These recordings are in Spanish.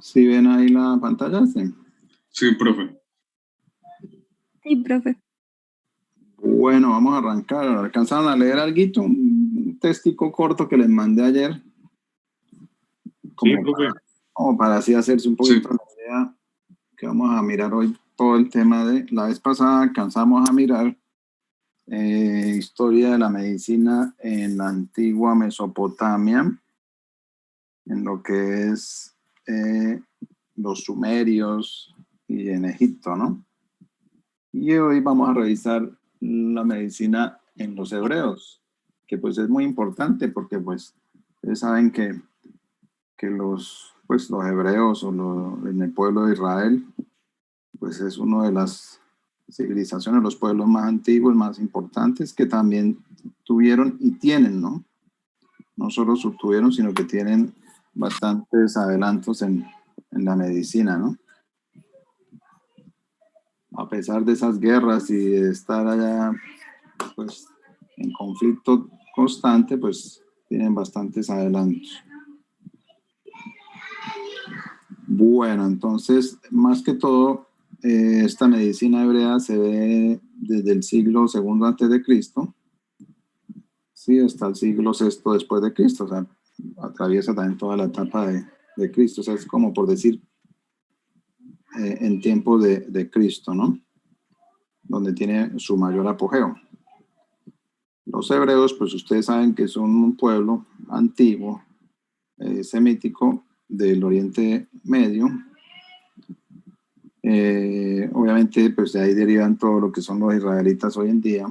¿Sí ven ahí la pantalla? Sí. Sí, profe. Sí, profe. Bueno, vamos a arrancar. ¿Alcanzaron a leer algo? Un textico corto que les mandé ayer. Sí, profe. Como para así hacerse un poquito la idea que vamos a mirar hoy todo el tema de... La vez pasada alcanzamos a mirar historia de la medicina en la antigua Mesopotamia, en lo que es los sumerios y en Egipto, ¿no? Y hoy vamos a revisar la medicina en los hebreos, que pues es muy importante porque pues ustedes saben que los hebreos en el pueblo de Israel pues es uno de las civilizaciones, los pueblos más antiguos, más importantes, que también tuvieron y tienen, ¿no? No solo tuvieron, sino que tienen bastantes adelantos en la medicina, ¿no? A pesar de esas guerras y de estar allá, pues, en conflicto constante, pues, tienen bastantes adelantos. Bueno, entonces, más que todo, esta medicina hebrea se ve desde el siglo II antes de Cristo, sí, hasta el siglo VI después de Cristo, o sea, atraviesa también toda la etapa de Cristo, o sea, es como por decir, en tiempo de Cristo, ¿no? Donde tiene su mayor apogeo. Los hebreos, pues ustedes saben que son un pueblo antiguo, semítico, del Oriente Medio. Obviamente, pues de ahí derivan todo lo que son los israelitas hoy en día.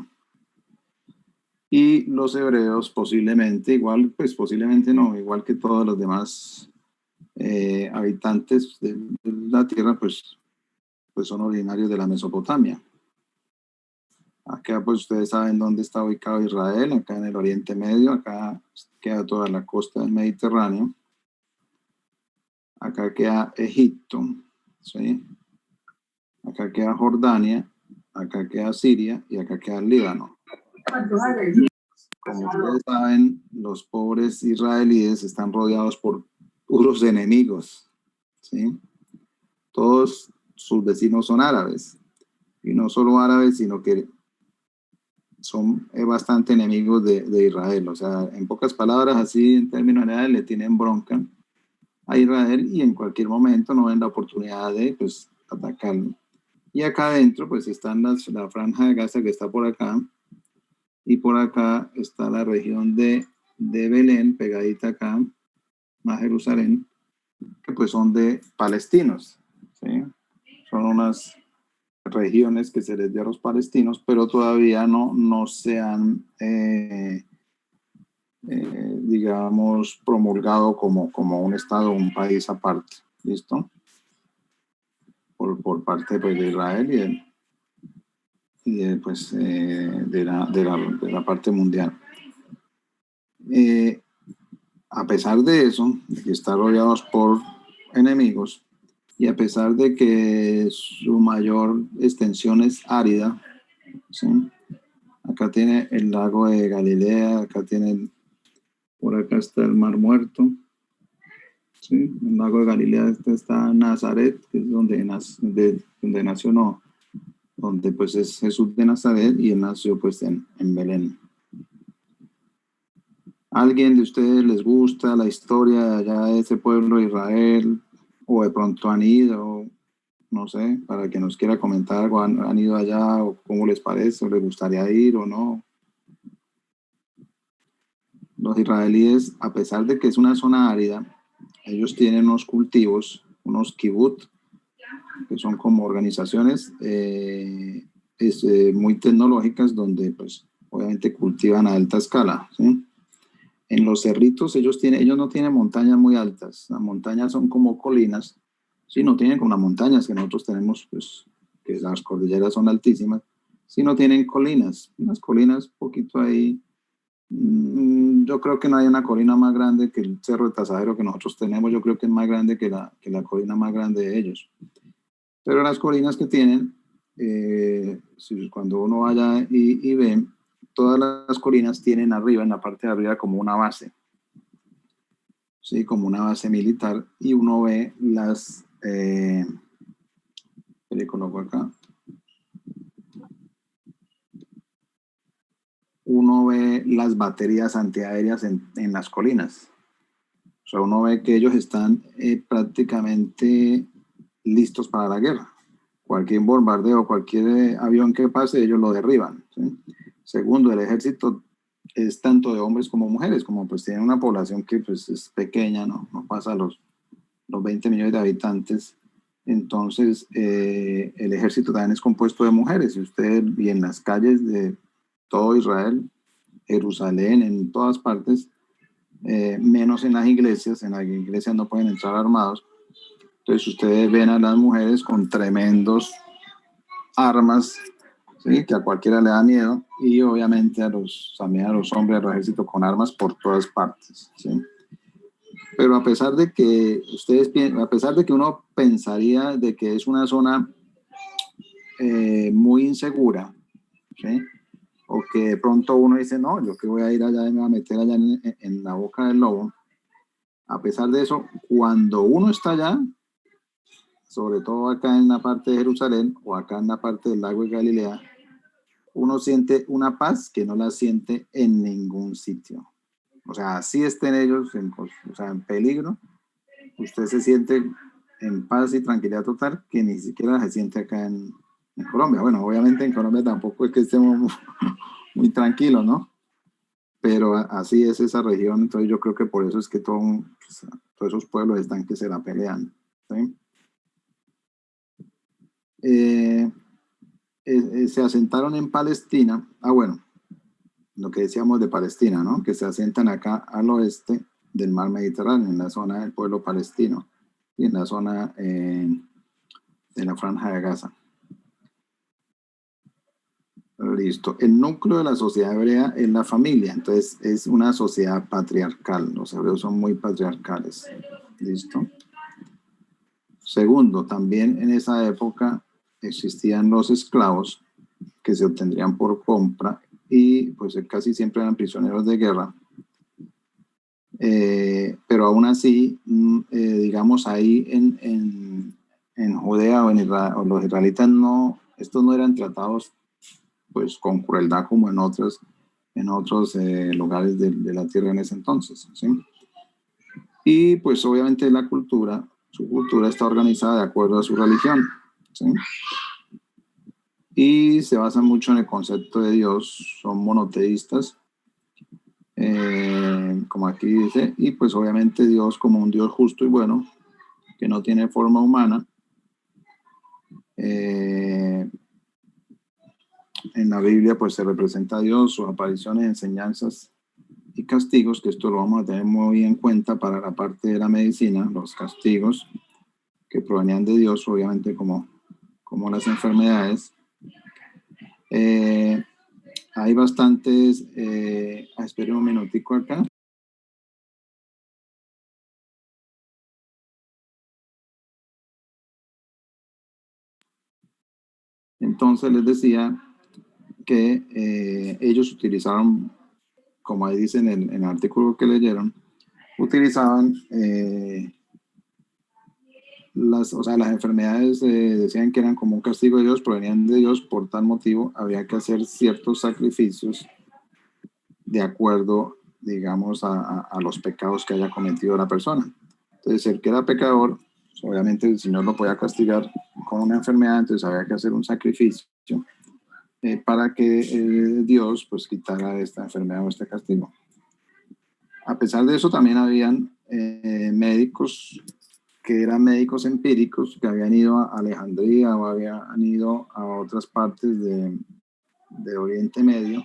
Y los hebreos posiblemente, igual, pues posiblemente no, igual que todos los demás habitantes de la tierra, pues son originarios de la Mesopotamia. Acá pues ustedes saben dónde está ubicado Israel, acá en el Oriente Medio, acá queda toda la costa del Mediterráneo. Acá queda Egipto, ¿sí? Acá queda Jordania, acá queda Siria y acá queda el Líbano. Como ustedes saben, los pobres israelíes están rodeados por puros enemigos, ¿sí? Todos sus vecinos son árabes, y no solo árabes, sino que son bastante enemigos de Israel. O sea, en pocas palabras, así en términos generales, le tienen bronca a Israel y en cualquier momento no ven la oportunidad de pues, atacarlo. Y acá adentro pues están la franja de Gaza que está por acá, y por acá está la región de Belén, pegadita acá, a Jerusalén, que pues son de palestinos, ¿sí? Son unas regiones que se les dio a los palestinos, pero todavía no se han, digamos, promulgado como un estado, un país aparte, ¿listo? Por parte pues, de Israel de la parte mundial. A pesar de eso, de que están rodeados por enemigos, y a pesar de que su mayor extensión es árida, ¿sí? Acá tiene el lago de Galilea, por acá está el Mar Muerto, ¿sí? El lago de Galilea está Nazaret, que es donde nació, no, donde pues es Jesús de Nazaret, y él nació pues en Belén. ¿Alguien de ustedes les gusta la historia de allá de ese pueblo de Israel? O de pronto han ido, no sé, para que nos quiera comentar algo, han ido allá o cómo les parece, o les gustaría ir o no. Los israelíes, a pesar de que es una zona árida, ellos tienen unos cultivos, unos kibbutz, que son como organizaciones muy tecnológicas donde pues obviamente cultivan a alta escala, ¿sí? En los cerritos ellos no tienen montañas muy altas, las montañas son como colinas, sí, no tienen como las montañas que nosotros tenemos, pues que las cordilleras son altísimas, sino tienen colinas, unas colinas poquito ahí. Yo creo que no hay una colina más grande que el Cerro de Tasadero que nosotros tenemos, yo creo que es más grande que la colina más grande de ellos. Pero las colinas que tienen, cuando uno vaya y ve, todas las colinas tienen arriba, en la parte de arriba, como una base. ¿sí? Como una base militar, y uno ve las, ¿qué le coloco acá? Uno ve las baterías antiaéreas en las colinas. O sea, uno ve que ellos están prácticamente listos para la guerra. Cualquier bombardeo, cualquier avión que pase, ellos lo derriban, ¿sí? Segundo, el ejército es tanto de hombres como mujeres, como pues tiene una población que pues es pequeña, no pasa los 20 millones de habitantes. Entonces, el ejército también es compuesto de mujeres. Y usted, y en las calles de todo Israel, Jerusalén, en todas partes, menos en las iglesias no pueden entrar armados. Entonces ustedes ven a las mujeres con tremendos armas, ¿sí? Que a cualquiera le da miedo, y obviamente también a los hombres, a los ejércitos con armas por todas partes, ¿sí? Pero a pesar de que a pesar de que uno pensaría de que es una zona muy insegura, ¿sí? O que de pronto uno dice, no, yo que voy a ir allá y me voy a meter allá en la boca del lobo. A pesar de eso, cuando uno está allá, sobre todo acá en la parte de Jerusalén o acá en la parte del lago de Galilea, uno siente una paz que no la siente en ningún sitio. O sea, así estén ellos en peligro, usted se siente en paz y tranquilidad total que ni siquiera se siente acá en Colombia. Bueno, obviamente en Colombia tampoco es que estemos muy tranquilos, ¿no? Pero así es esa región, entonces yo creo que por eso es que todos esos pueblos están que se la pelean, ¿sí? Se asentaron en Palestina. Bueno, lo que decíamos de Palestina, ¿no? Que se asientan acá al oeste del mar Mediterráneo, en la zona del pueblo palestino y en la zona de la Franja de Gaza. Listo. El núcleo de la sociedad hebrea es la familia, entonces es una sociedad patriarcal. Los hebreos son muy patriarcales. Listo. Segundo, también en esa época existían los esclavos que se obtendrían por compra y pues casi siempre eran prisioneros de guerra. Pero aún así, digamos ahí en Judea o en Israel, o los israelitas estos no eran tratados pues con crueldad como en otros lugares de la tierra en ese entonces, ¿sí? Y pues obviamente su cultura está organizada de acuerdo a su religión, ¿sí? Y se basa mucho en el concepto de Dios, son monoteístas, como aquí dice, y pues obviamente Dios como un Dios justo y bueno, que no tiene forma humana. En la Biblia pues se representa a Dios, sus apariciones, enseñanzas y castigos, que esto lo vamos a tener muy en cuenta para la parte de la medicina, los castigos que provenían de Dios, obviamente como las enfermedades. Hay bastantes, esperen un minutico acá. Entonces les decía que ellos utilizaron, como ahí dicen en el artículo que leyeron, utilizaban las enfermedades, decían que eran como un castigo de Dios, provenían de Dios, por tal motivo había que hacer ciertos sacrificios de acuerdo, digamos, a los pecados que haya cometido la persona. Entonces, el que era pecador, pues, obviamente el Señor lo podía castigar con una enfermedad, entonces había que hacer un sacrificio para que Dios pues quitara esta enfermedad o este castigo. A pesar de eso, también habían médicos que eran médicos empíricos, que habían ido a Alejandría o habían ido a otras partes de Oriente Medio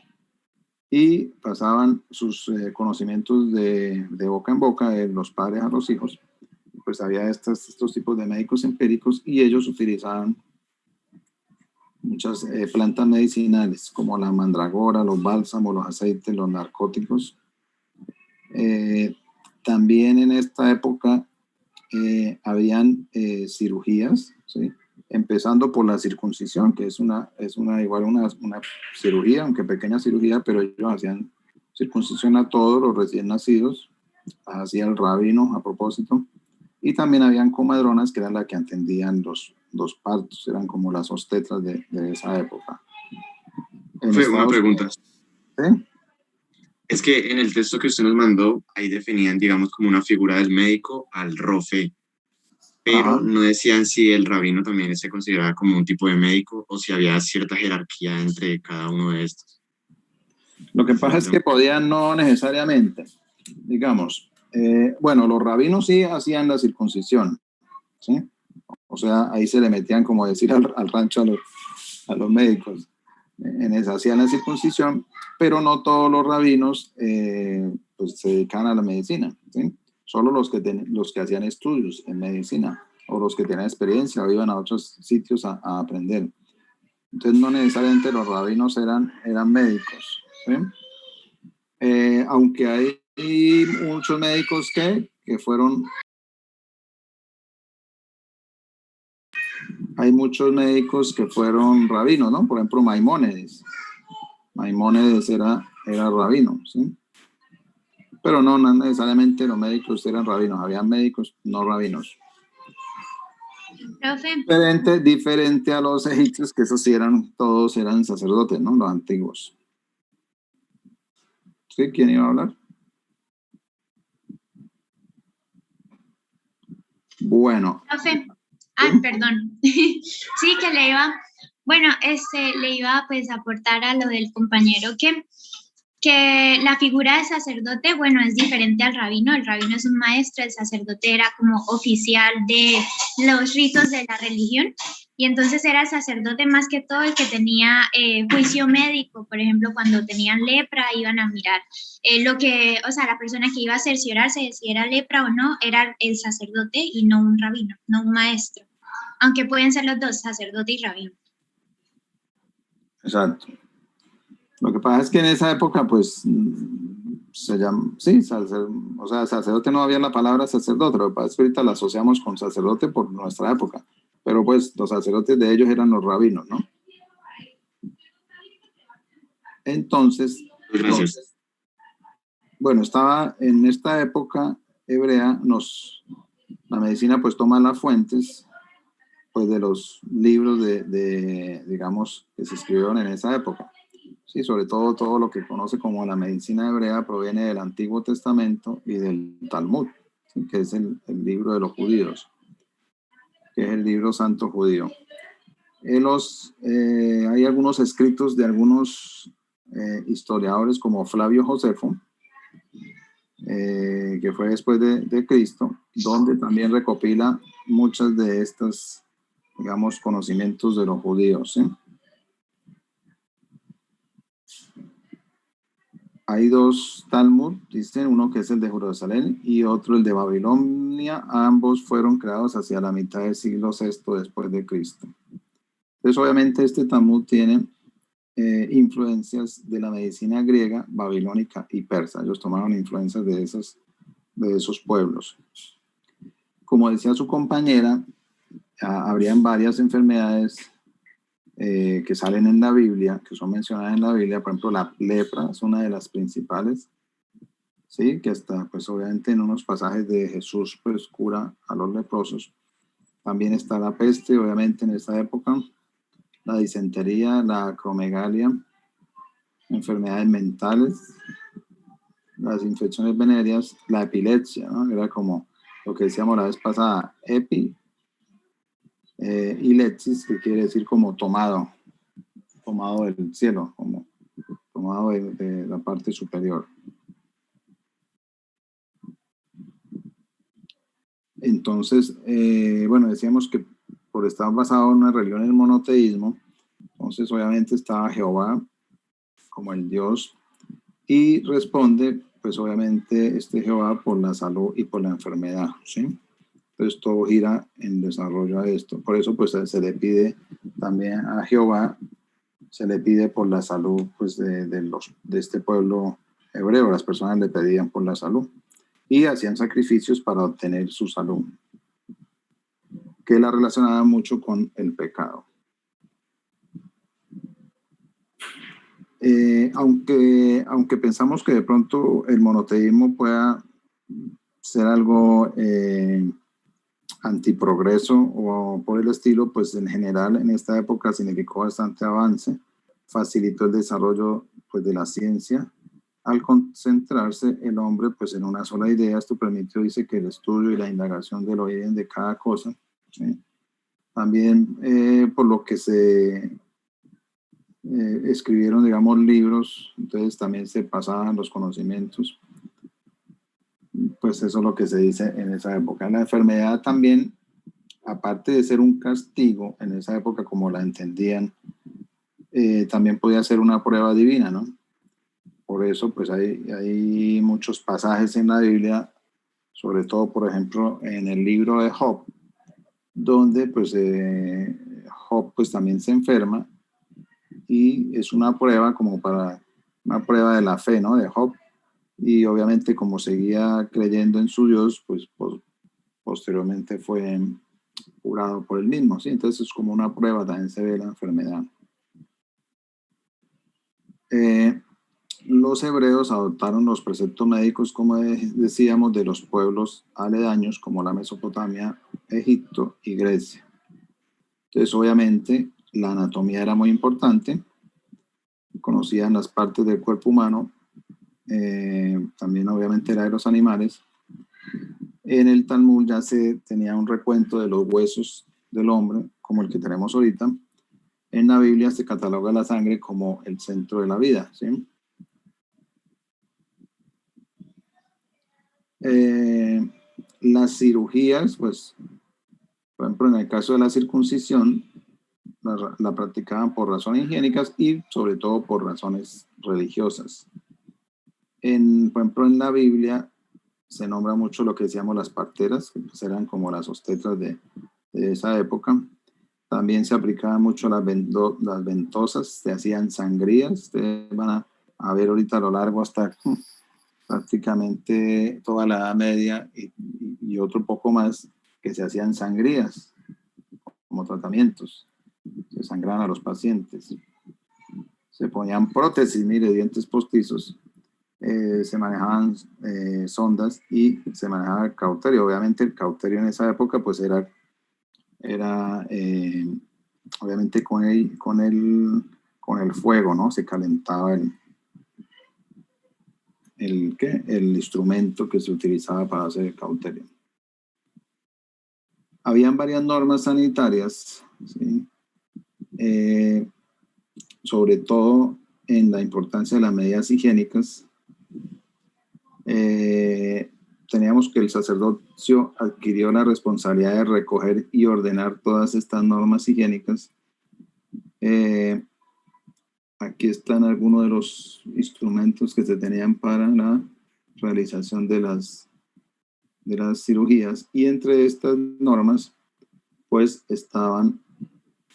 y pasaban sus conocimientos de boca en boca, de los padres a los hijos. Pues había estos tipos de médicos empíricos y ellos utilizaban muchas plantas medicinales como la mandragora, los bálsamos, los aceites, los narcóticos. También en esta época habían cirugías, ¿sí? Empezando por la circuncisión, que es igual una cirugía, aunque pequeña cirugía, pero ellos hacían circuncisión a todos los recién nacidos hacía el rabino a propósito, y también habían comadronas que eran las que atendían los partos, eran como las obstetras de esa época. Fue una pregunta. ¿Sí? Es que en el texto que usted nos mandó, ahí definían, digamos, como una figura del médico al rofe, pero Ajá. no decían si el rabino también se consideraba como un tipo de médico o si había cierta jerarquía entre cada uno de estos. Lo que pasa es que podían no necesariamente, digamos, bueno, los rabinos sí hacían la circuncisión, ¿sí? O sea, ahí se le metían, como decir, al rancho a los médicos. En esa hacían la circuncisión, pero no todos los rabinos pues se dedican a la medicina, ¿sí? Solo los que hacían estudios en medicina o los que tenían experiencia o iban a otros sitios a aprender. Entonces no necesariamente los rabinos eran médicos, ¿sí? Aunque hay muchos médicos que fueron... Hay muchos médicos que fueron rabinos, ¿no? Por ejemplo, Maimónides. Maimónides era rabino, ¿sí? Pero no necesariamente los médicos eran rabinos, había médicos no rabinos. Profe. Diferente a los egipcios, que esos sí todos eran sacerdotes, ¿no? Los antiguos. ¿Sí? ¿Quién iba a hablar? Bueno. Profe. Ay, perdón. Sí, que le iba pues a aportar a lo del compañero que la figura de sacerdote, bueno, es diferente al rabino. El rabino es un maestro, el sacerdote era como oficial de los ritos de la religión, y entonces era el sacerdote más que todo el que tenía juicio médico. Por ejemplo, cuando tenían lepra, iban a mirar la persona que iba a cerciorarse de si era lepra o no, era el sacerdote y no un rabino, no un maestro. Aunque pueden ser los dos, sacerdote y rabino. Exacto. Lo que pasa es que en esa época, pues, se llama, sí, sacerdote no había la palabra sacerdote, lo que pasa es que ahorita la asociamos con sacerdote por nuestra época, pero pues los sacerdotes de ellos eran los rabinos, ¿no? Entonces, Gracias. Bueno, estaba en esta época hebrea, la medicina pues toma las fuentes pues de los libros digamos, que se escribieron en esa época. Sí, sobre todo lo que conoce como la medicina hebrea proviene del Antiguo Testamento y del Talmud, ¿sí? Que es el libro de los judíos, que es el libro santo judío. Hay algunos escritos de algunos historiadores como Flavio Josefo, que fue después de Cristo, donde también recopila muchas de estas, digamos, conocimientos de los judíos, ¿sí? Hay dos Talmud, dicen, uno que es el de Jerusalén y otro el de Babilonia. Ambos fueron creados hacia la mitad del siglo VI después de Cristo. Entonces, obviamente, este Talmud tiene influencias de la medicina griega, babilónica y persa. Ellos tomaron influencias de esos pueblos. Como decía su compañera, habrían varias enfermedades que salen en la Biblia, que son mencionadas en la Biblia. Por ejemplo, la lepra es una de las principales, ¿sí? Que hasta, pues obviamente en unos pasajes de Jesús, pues cura a los leprosos. También está la peste, obviamente en esta época, la disentería, la acromegalia, enfermedades mentales, las infecciones venéreas, la epilepsia, ¿no? Era como lo que decíamos la vez pasada, y lepsis, que quiere decir como tomado del cielo, como tomado de la parte superior. Entonces, bueno, decíamos que por estar basado en una religión, en el monoteísmo, entonces obviamente estaba Jehová como el Dios, y responde, pues obviamente, Jehová por la salud y por la enfermedad, ¿sí? Entonces todo gira en desarrollo a esto. Por eso pues se le pide también a Jehová, se le pide por la salud pues de este pueblo hebreo. Las personas le pedían por la salud y hacían sacrificios para obtener su salud, que la relacionaba mucho con el pecado. Aunque pensamos que de pronto el monoteísmo pueda ser algo antiprogreso o por el estilo, pues en general en esta época significó bastante avance, facilitó el desarrollo pues de la ciencia. Al concentrarse el hombre pues en una sola idea, esto permitió, dice, que el estudio y la indagación del origen de cada cosa, ¿sí? También por lo que se escribieron, digamos, libros, entonces también se pasaban los conocimientos. Pues eso es lo que se dice en esa época. La enfermedad también, aparte de ser un castigo en esa época como la entendían, también podía ser una prueba divina, ¿no? Por eso pues hay muchos pasajes en la Biblia, sobre todo por ejemplo en el libro de Job, donde pues Job pues también se enferma y es una prueba como para una prueba de la fe, ¿no? De Job, y obviamente como seguía creyendo en su Dios, pues posteriormente fue curado por él mismo, ¿sí? Entonces es como una prueba, también se ve la enfermedad. Los hebreos adoptaron los preceptos médicos, como decíamos, de los pueblos aledaños como la Mesopotamia, Egipto y Grecia. Entonces obviamente la anatomía era muy importante, conocían las partes del cuerpo humano, también obviamente la de los animales. En el Talmud ya se tenía un recuento de los huesos del hombre, como el que tenemos ahorita. En la Biblia se cataloga la sangre como el centro de la vida, ¿sí? Las cirugías, pues, por ejemplo, en el caso de la circuncisión, la practicaban por razones higiénicas y sobre todo por razones religiosas. Por ejemplo, en la Biblia se nombra mucho lo que decíamos las parteras, que pues eran como las obstetras de esa época. También se aplicaban mucho las ventosas, se hacían sangrías. Ustedes van a ver ahorita a lo largo hasta prácticamente toda la Edad Media y otro poco más, que se hacían sangrías como tratamientos. Se sangraban a los pacientes. Se ponían prótesis, mire, dientes postizos. Se manejaban sondas y se manejaba el cauterio. Obviamente el cauterio en esa época pues era obviamente con el fuego, ¿no? Se calentaba el instrumento que se utilizaba para hacer el cauterio. Habían varias normas sanitarias, ¿sí? Sobre todo en la importancia de las medidas higiénicas. Teníamos que el sacerdocio adquirió la responsabilidad de recoger y ordenar todas estas normas higiénicas. Aquí están algunos de los instrumentos que se tenían para la realización de las cirugías, y entre estas normas pues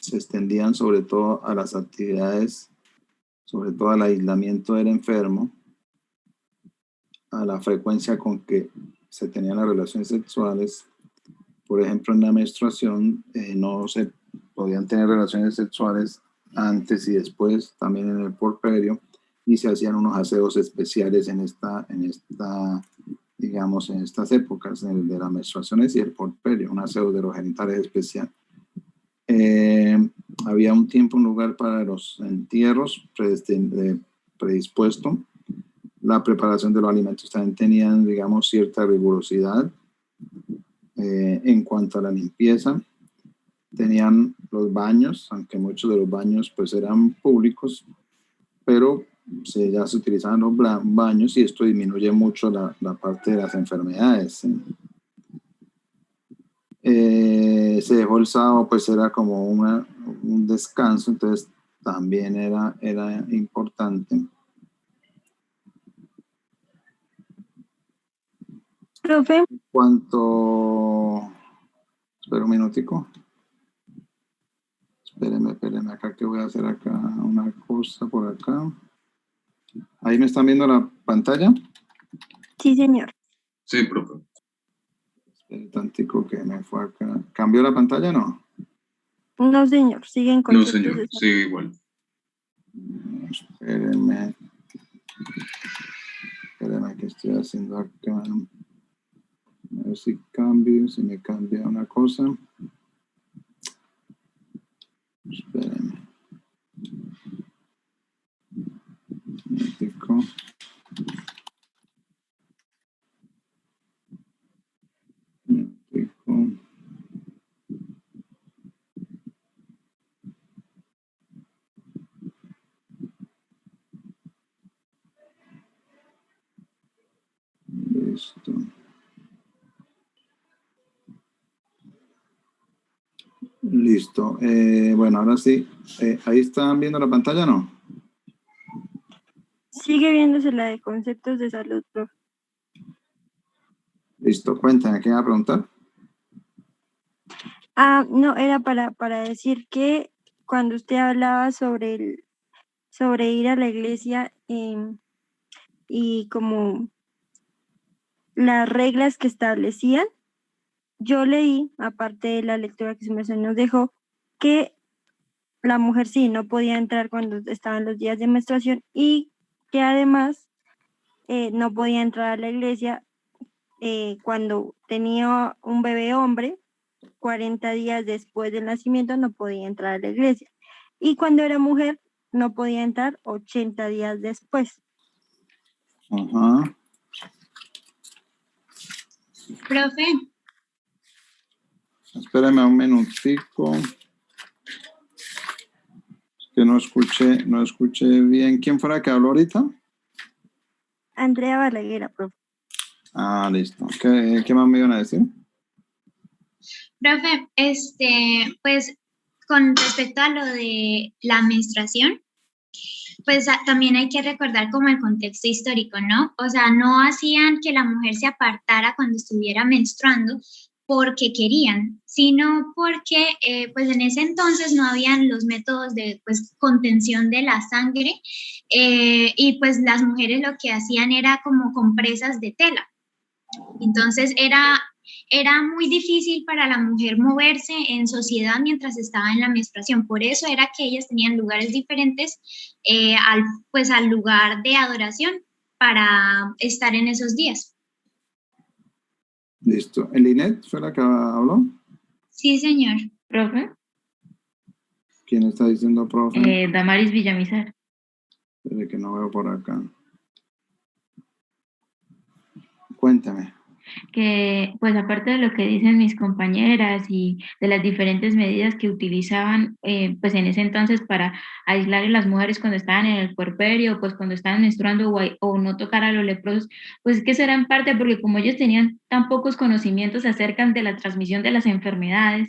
se extendían sobre todo a las actividades, sobre todo al aislamiento del enfermo, a la frecuencia con que se tenían las relaciones sexuales. Por ejemplo, en la menstruación no se podían tener relaciones sexuales antes y después, también en el puerperio, y se hacían unos aseos especiales en digamos, en estas épocas, de las menstruaciones y el puerperio, un aseo de los genitales especial. Había un tiempo, un lugar para los entierros predispuesto. La preparación de los alimentos también tenían, digamos, cierta rigurosidad. En cuanto a la limpieza, tenían los baños, aunque muchos de los baños pues eran públicos, pero ya se utilizaban los baños, y esto disminuye mucho la parte de las enfermedades, ¿sí? Se dejó el sábado, pues era como un descanso, entonces también era importante. Profe. Espera un minutico. Espérenme acá, que voy a hacer acá una cosa por acá. ¿Ahí me están viendo la pantalla? Sí, señor. Sí, profe. Espera tantico que me fue acá. ¿Cambió la pantalla o no? No, señor. Siguen con No, señor. Sigue igual. Espérenme que estoy haciendo acá. A ver si cambio, si me cambia una cosa. Espérenme. Un momentico. Listo. Listo. Bueno, ahora sí. ¿Ahí están viendo la pantalla, no? Sigue viéndose la de conceptos de salud, profe. Listo. Cuéntame, ¿qué iba a preguntar? No, era para decir que cuando usted hablaba sobre ir a la iglesia y como las reglas que establecían, yo leí, aparte de la lectura que su merced nos dejó, que la mujer sí no podía entrar cuando estaban los días de menstruación y que además no podía entrar a la iglesia cuando tenía un bebé hombre, 40 días después del nacimiento no podía entrar a la iglesia. Y cuando era mujer no podía entrar 80 días después. Ajá. Profe, Espérame un minutico. Que no escuché bien. ¿Quién fue la que habló ahorita? Andrea Balaguer, profe. Ah, listo. ¿Qué más me iban a decir? profe, pues con respecto a lo de la menstruación, pues también hay que recordar como el contexto histórico, ¿no? O sea, no hacían que la mujer se apartara cuando estuviera menstruando porque querían, sino porque pues en ese entonces no habían los métodos de pues contención de la sangre y pues las mujeres lo que hacían era como compresas de tela. Entonces era muy difícil para la mujer moverse en sociedad mientras estaba en la menstruación. Por eso era que ellas tenían lugares diferentes al lugar de adoración para estar en esos días. Listo. ¿Elinet fue la que habló? Sí, señor. Profe, ¿Quién está diciendo profe? Damaris Villamizar. Desde que no veo por acá. Cuéntame. Que pues aparte de lo que dicen mis compañeras y de las diferentes medidas que utilizaban pues en ese entonces para aislar a las mujeres cuando estaban en el puerperio, pues cuando estaban menstruando o no tocar a los leprosos, pues es que eso era en parte porque como ellos tenían tan pocos conocimientos acerca de la transmisión de las enfermedades,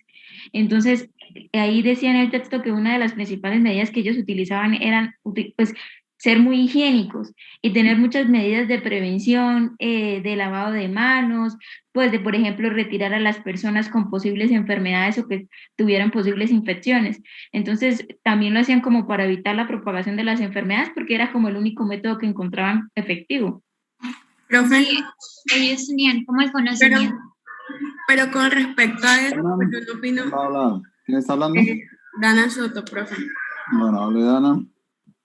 entonces ahí decía en el texto que una de las principales medidas que ellos utilizaban eran pues ser muy higiénicos y tener muchas medidas de prevención, de lavado de manos, pues de, por ejemplo, retirar a las personas con posibles enfermedades o que tuvieran posibles infecciones. Entonces, también lo hacían como para evitar la propagación de las enfermedades porque era como el único método que encontraban efectivo. Profe, Sí, ellos tenían como el conocimiento. pero con respecto a eso, pues yo no opino. ¿Quién va a hablar? ¿Quién está hablando? Dana Soto, profe. Bueno, hable Dana.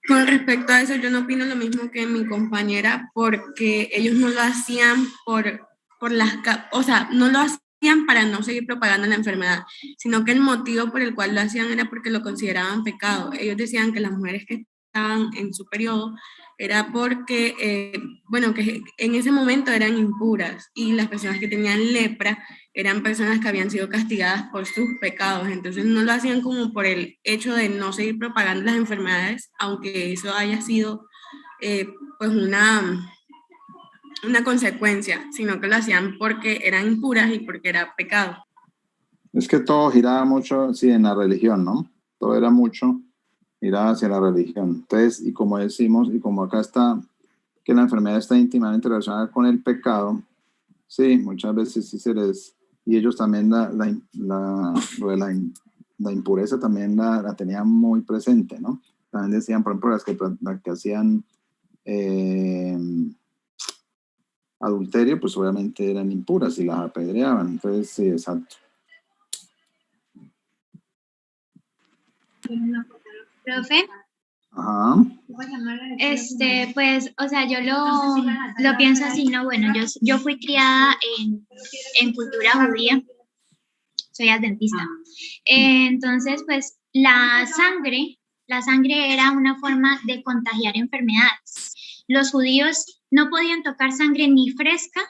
Con respecto a eso, yo no opino lo mismo que mi compañera, porque ellos no lo hacían o sea, no lo hacían para no seguir propagando la enfermedad, sino que el motivo por el cual lo hacían era porque lo consideraban pecado. Ellos decían que las mujeres que estaban en su periodo era porque, bueno, que en ese momento eran impuras y las personas que tenían lepra eran personas que habían sido castigadas por sus pecados, entonces no lo hacían como por el hecho de no seguir propagando las enfermedades, aunque eso haya sido pues una consecuencia, sino que lo hacían porque eran impuras y porque era pecado. Es que todo giraba mucho, sí, en la religión, ¿no? Todo era mucho giraba hacia la religión. Entonces, y como decimos, y como acá está, que la enfermedad está íntimamente relacionada con el pecado, sí, muchas veces sí se les... Y ellos también lo de la impureza también la tenían muy presente, ¿no? También decían, por ejemplo, las que hacían adulterio, pues obviamente eran impuras y las apedreaban. Entonces, sí, exacto. Profe, Ajá. Pues, o sea, yo lo pienso así, ¿no? Bueno, yo fui criada en cultura judía, soy adventista. Entonces, pues, la sangre era una forma de contagiar enfermedades. Los judíos no podían tocar sangre ni fresca,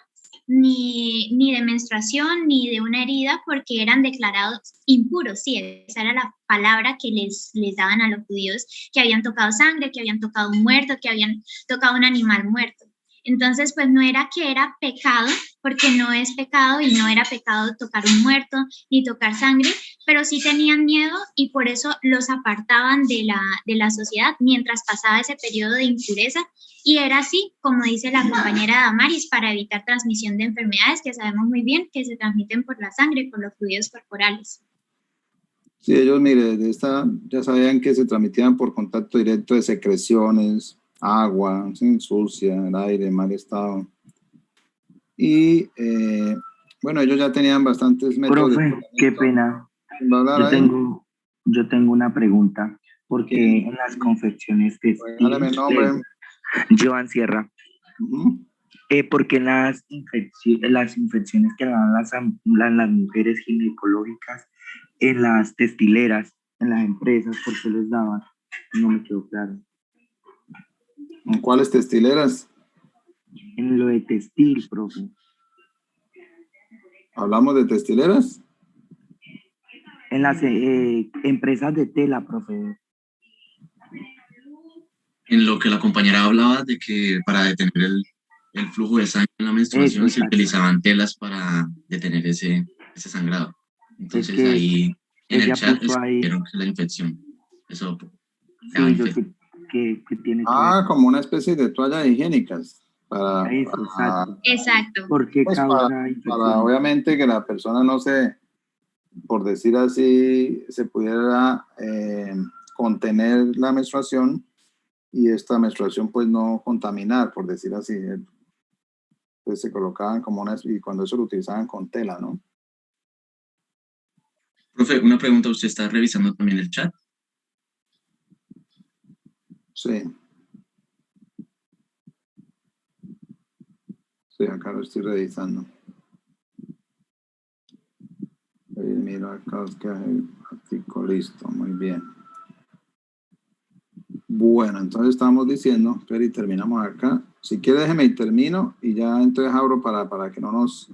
ni de menstruación, ni de una herida, porque eran declarados impuros. Sí, esa era la palabra que les daban a los judíos, que habían tocado sangre, que habían tocado un muerto, que habían tocado un animal muerto. Entonces, pues no era que era pecado, porque no es pecado y no era pecado tocar un muerto ni tocar sangre, pero sí tenían miedo y por eso los apartaban de la sociedad mientras pasaba ese periodo de impureza. Y era así, como dice la compañera Damaris, para evitar transmisión de enfermedades que sabemos muy bien que se transmiten por la sangre, por los fluidos corporales. Sí, ellos, mire, ya sabían que se transmitían por contacto directo de secreciones, agua, ¿sí? Sucia, el aire, mal estado. Y, bueno, ellos ya tenían bastantes métodos. Profe, qué pena. Yo tengo una pregunta, porque ¿Quién? en las confecciones Regálame el nombre. Joan Sierra, Uh-huh. porque las infecciones que dan las mujeres ginecológicas en las textileras, en las empresas, ¿por qué les daban? No me quedó claro. ¿En cuáles textileras? En lo de textil, profe. ¿Hablamos de textileras? En las empresas de tela, profe. En lo que la compañera hablaba de que para detener el flujo de sangre en la menstruación se utilizaban telas para detener ese sangrado. Entonces ahí en el chat escribieron que la infección. Eso sí, infección. Que tiene como una especie de toallas higiénicas. Exacto. ¿Por qué pues causa para obviamente que la persona no se, por decir así, se pudiera contener la menstruación y esta menstruación pues no contaminar, por decir así. Pues se colocaban como y cuando eso lo utilizaban con tela, ¿no? Profe, una pregunta, ¿usted está revisando también el chat? Sí. Sí, acá lo estoy revisando. Mira acá, que el artículo listo, muy bien. Bueno, entonces estamos diciendo, pero y terminamos acá. Si quiere déjeme y termino y ya entonces abro para que no nos...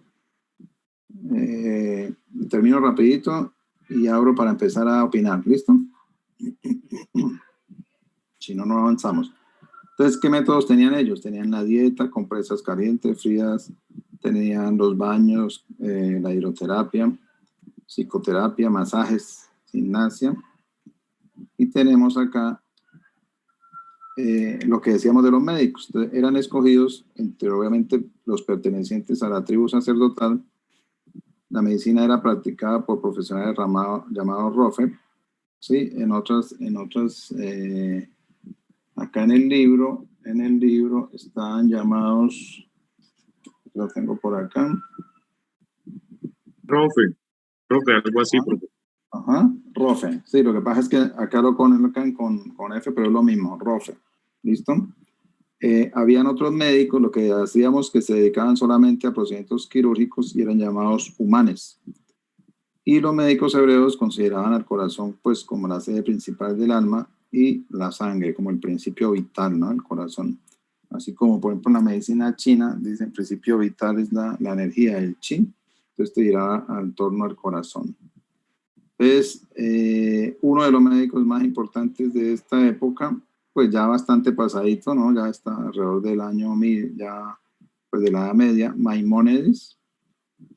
termino rapidito y abro para empezar a opinar, ¿listo? Si no, no avanzamos. Entonces, ¿qué métodos tenían ellos? Tenían la dieta, compresas calientes, frías, tenían los baños, la hidroterapia, psicoterapia, masajes, gimnasia. Y tenemos acá lo que decíamos de los médicos. Entonces, eran escogidos entre, obviamente, los pertenecientes a la tribu sacerdotal. La medicina era practicada por profesionales llamados Rofe. ¿Sí? En otras acá en el libro están llamados, lo tengo por acá. Rofe, algo así. Ajá, Rofe. Sí, lo que pasa es que acá lo colocan con F, pero es lo mismo, Rofe. ¿Listo? Habían otros médicos, lo que hacíamos que se dedicaban solamente a procedimientos quirúrgicos y eran llamados humanes. Y los médicos hebreos consideraban al corazón pues como la sede principal del alma y la sangre como el principio vital, ¿no? El corazón. Así como, por ejemplo, en la medicina china, dicen el principio vital es la energía, el chi. Entonces te dirá al torno al corazón. Entonces, uno de los médicos más importantes de esta época, pues ya bastante pasadito, ¿no? Ya está alrededor del año 1000, ya pues de la Edad Media, Maimónides,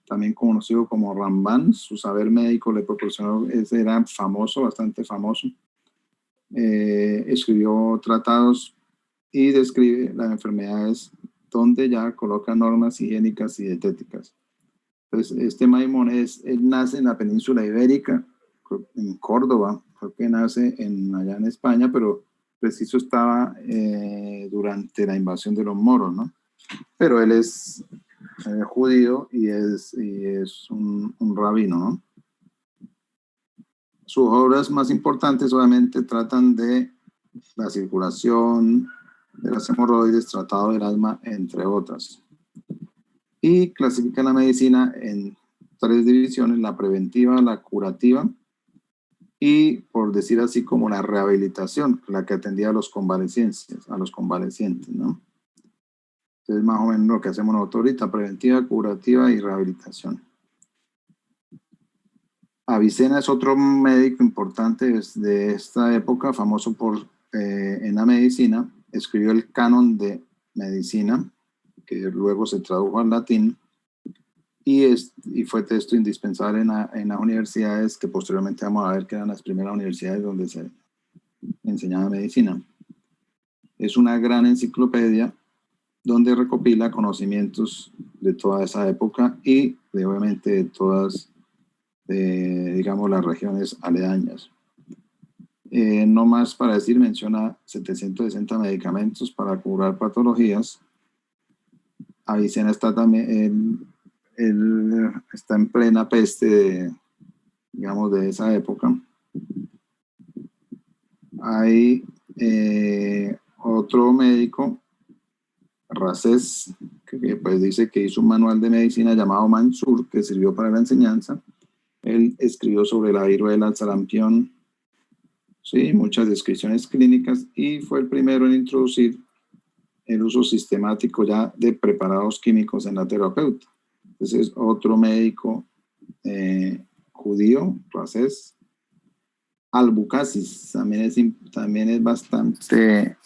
también conocido como Ramban, su saber médico le proporcionó, era famoso, bastante famoso. Escribió tratados y describe las enfermedades donde ya coloca normas higiénicas y dietéticas. Entonces, este Maimónides, él nace en la península ibérica, en Córdoba, creo que nace allá en España, pero preciso estaba durante la invasión de los moros, ¿no? Pero él es judío y es un rabino, ¿no? Sus obras más importantes obviamente tratan de la circulación de las hemorroides, tratado del asma, entre otras. Y clasifica la medicina en 3 divisiones: la preventiva, la curativa y, por decir así, como la rehabilitación, la que atendía a los convalecientes, ¿no? Entonces, más o menos lo que hacemos nosotros ahorita: preventiva, curativa y rehabilitación. Avicena es otro médico importante de esta época, famoso en la medicina. Escribió el Canon de Medicina, que luego se tradujo al latín, y fue texto indispensable en las universidades, que posteriormente vamos a ver que eran las primeras universidades donde se enseñaba medicina. Es una gran enciclopedia donde recopila conocimientos de toda esa época y obviamente de todas, digamos, las regiones aledañas. No más para decir, menciona 760 medicamentos para curar patologías. Avicena está también, está en plena peste, digamos, de esa época. Hay otro médico, Racés, que pues dice que hizo un manual de medicina llamado Mansur, que sirvió para la enseñanza. Él escribió sobre la viruela, el sarampión, sí, muchas descripciones clínicas, y fue el primero en introducir el uso sistemático ya de preparados químicos en la terapeuta. Entonces, otro médico judío, Racés. Albucasis también es bastante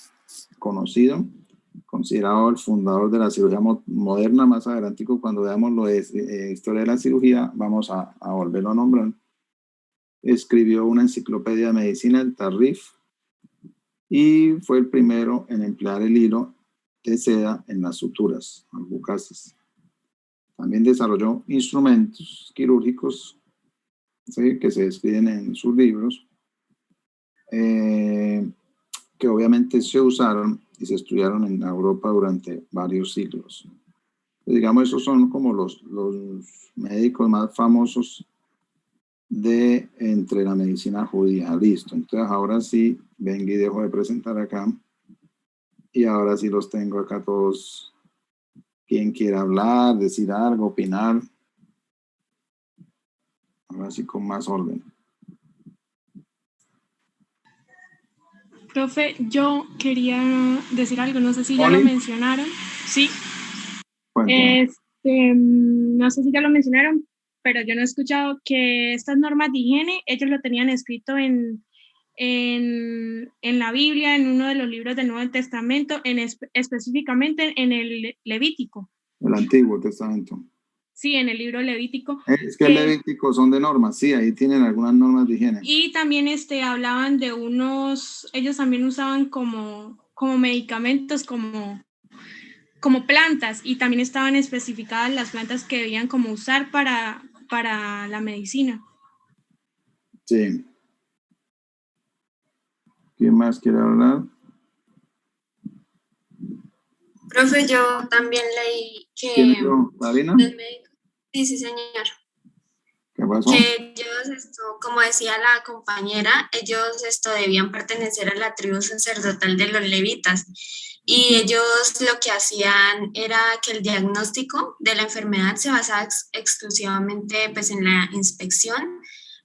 conocido, considerado el fundador de la cirugía moderna. Más adelante, cuando veamos lo de historia de la cirugía, vamos a volverlo a nombrar. Escribió una enciclopedia de medicina, el Tarrif, y fue el primero en emplear el hilo de seda en las suturas, Albucasis. También desarrolló instrumentos quirúrgicos, ¿sí?, que se describen en sus libros, que obviamente se usaron y se estudiaron en Europa durante varios siglos. Entonces, digamos, esos son como los médicos más famosos entre la medicina judía. Listo. Entonces, ahora sí, vengo y dejo de presentar acá. Y ahora sí los tengo acá todos. Quien quiera hablar, decir algo, opinar. Ahora sí, con más orden. Profe, yo quería decir algo, no sé si ya lo mencionaron. Sí. No sé si ya lo mencionaron, pero yo no he escuchado que estas normas de higiene, ellos lo tenían escrito en la Biblia, en uno de los libros del Nuevo Testamento, específicamente en el Levítico. El Antiguo Testamento. Sí, en el libro Levítico. Es que el Levítico son de normas, sí, ahí tienen algunas normas de higiene. Y también hablaban de ellos también usaban como medicamentos, como plantas, y también estaban especificadas las plantas que debían como usar para la medicina. Sí. ¿Quién más quiere hablar? Profe, yo también leí que... ¿Quién es yo? ¿Marina? Sí, señor. ¿Qué pasó? Que ellos, como decía la compañera, ellos debían pertenecer a la tribu sacerdotal de los levitas, y ellos lo que hacían era que el diagnóstico de la enfermedad se basaba exclusivamente pues en la inspección